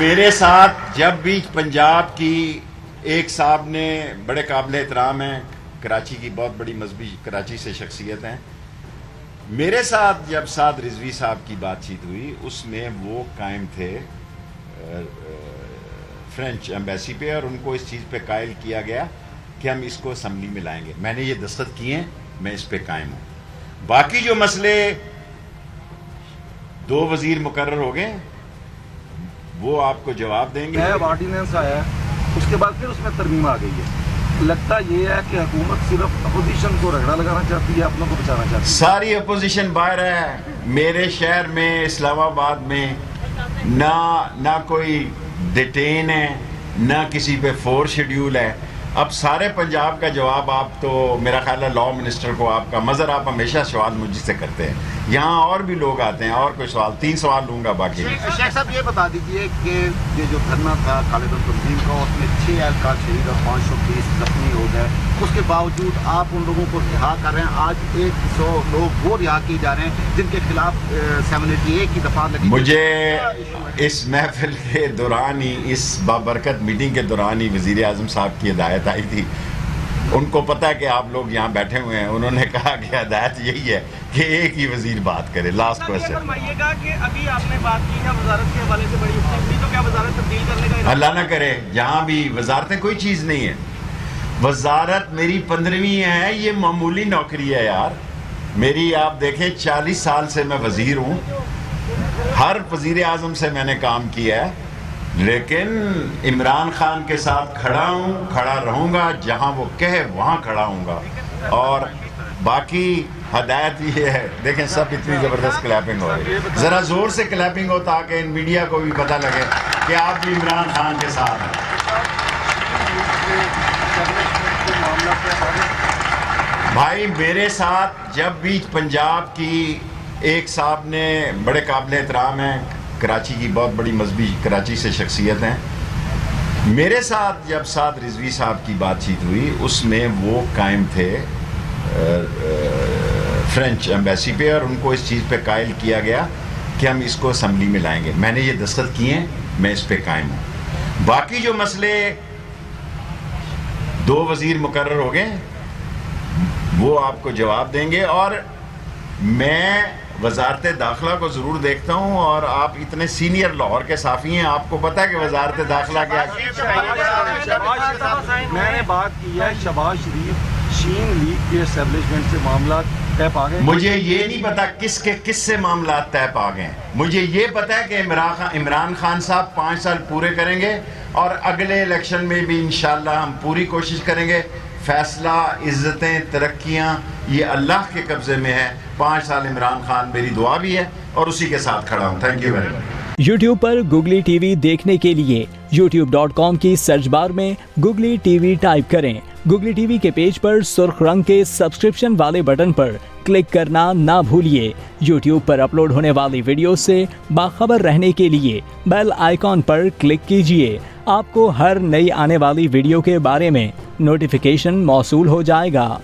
میرے ساتھ جب بھی پنجاب کی ایک صاحب نے بڑے قابل احترام ہیں، کراچی کی بہت بڑی مذہبی کراچی سے شخصیت ہیں، میرے ساتھ جب سعد رضوی صاحب کی بات چیت ہوئی اس میں وہ قائم تھے فرینچ ایمبیسی پہ، اور ان کو اس چیز پہ قائل کیا گیا کہ ہم اس کو اسمبلی میں لائیں گے. میں نے یہ دستخط کیے ہیں، میں اس پہ قائم ہوں. باقی جو مسئلے 2 وزیر مقرر ہو گئے وہ آپ کو جواب دیں گے. آرڈیننس آیا ہے، اس کے بعد پھر اس میں ترمیم آ گئی ہے. لگتا یہ ہے کہ حکومت صرف اپوزیشن کو رگڑا لگانا چاہتی ہے، اپنوں کو بچانا چاہتی ہے. ساری اپوزیشن باہر ہے. میرے شہر میں اسلام آباد میں نہ کوئی ڈیٹین ہے، نہ کسی پہ 4 شیڈیول ہے. اب سارے پنجاب کا جواب آپ تو میرا خیال ہے لا منسٹر کو آپ کا مظہر، آپ ہمیشہ سوال مجھ سے کرتے ہیں. یہاں اور بھی لوگ آتے ہیں، اور کوئی سوال 3 سوال لوں گا. باقی شیخ صاحب یہ بتا دیجئے کہ یہ جو دھرنا تھا طالبان تنظیم کا، اس میں 6 اہلکار شہید اور 520 زخمی ہو گئے، اس کے باوجود آپ ان لوگوں کو رہا کر رہے ہیں. آج 100 لوگ وہ رہا کیے جا رہے ہیں جن کے خلاف 788 کی دفعہ لگی. مجھے اس محفل کے دوران ہی، اس بابرکت میٹنگ کے دوران ہی وزیر اعظم صاحب کی ہدایت آئی تھی. ان کو پتہ ہے کہ آپ لوگ یہاں بیٹھے ہوئے ہیں، انہوں نے کہا کہ ہدایت یہی ہے کہ ایک ہی وزیر بات کرے. Last question. فرمائیے گا کہ ابھی آپ نے بات کی ہے وزارت کے حوالے سے بڑی اچھی، تو کیا وزارت تبدیل کرنے کا اللہ نہ کرے جہاں بھی وزارتیں کوئی چیز نہیں ہے. وزارت میری 15ویں ہے، یہ معمولی نوکری ہے یار میری. آپ دیکھیں 40 سال سے میں وزیر ہوں، ہر وزیر اعظم سے میں نے کام کیا ہے، لیکن عمران خان کے ساتھ کھڑا ہوں، کھڑا رہوں گا. جہاں وہ کہے وہاں کھڑا ہوں گا. اور باقی ہدایت یہ ہے، دیکھیں سب اتنی زبردست کلیپنگ ہو رہی ہے، ذرا زور سے کلیپنگ ہو تاکہ میڈیا کو بھی پتہ لگے کہ آپ بھی عمران خان کے ساتھ ہیں. بھائی میرے ساتھ جب بھی پنجاب کی ایک صاحب نے بڑے قابل احترام ہیں، کراچی کی بہت بڑی مذہبی کراچی سے شخصیت ہیں، میرے ساتھ جب سعد رضوی صاحب کی بات چیت ہوئی اس میں وہ قائم تھے فرینچ ایمبیسی پہ، اور ان کو اس چیز پہ قائل کیا گیا کہ ہم اس کو اسمبلی میں لائیں گے. میں نے یہ دستخط کیے ہیں، میں اس پہ قائم ہوں. باقی جو مسئلے 2 وزیر مقرر ہو گئے وہ آپ کو جواب دیں گے. اور میں وزارت داخلہ کو ضرور دیکھتا ہوں، اور آپ اتنے سینئر لاہور کے صحافی ہیں، آپ کو پتہ ہے کہ وزارت داخلہ کیا. میں نے بات کی ہے شہباز شریف شین لیگ کے اسٹیبلشمنٹ سے معاملات طے پا گئے. مجھے یہ نہیں پتا کس سے معاملات طے پا گئے. مجھے یہ پتا ہے کہ عمران خان صاحب 5 سال پورے کریں گے، اور اگلے الیکشن میں بھی انشاءاللہ ہم پوری کوشش کریں گے. فیصلہ، عزتیں، ترقیاں یہ اللہ کے قبضے میں ہے. 5 سال عمران خان میری دعا بھی ہے اور اسی کے ساتھ کھڑا ہوں. Thank you very much. YouTube per googly T V دیکھنے کے لیے youtube.com کی سرچ بار میں گوگلی ٹی وی ٹائپ کریں. گوگلی ٹی وی کے پیج پر سرخ رنگ کے سبسکرپشن والے بٹن پر کلک کرنا نہ بھولیے. یوٹیوب پر اپلوڈ ہونے والی ویڈیو سے باخبر رہنے کے لیے بیل آئیکن پر کلک کیجیے. آپ کو ہر نئی آنے والی ویڈیو کے بارے میں نوٹیفیکیشن موصول ہو جائے گا.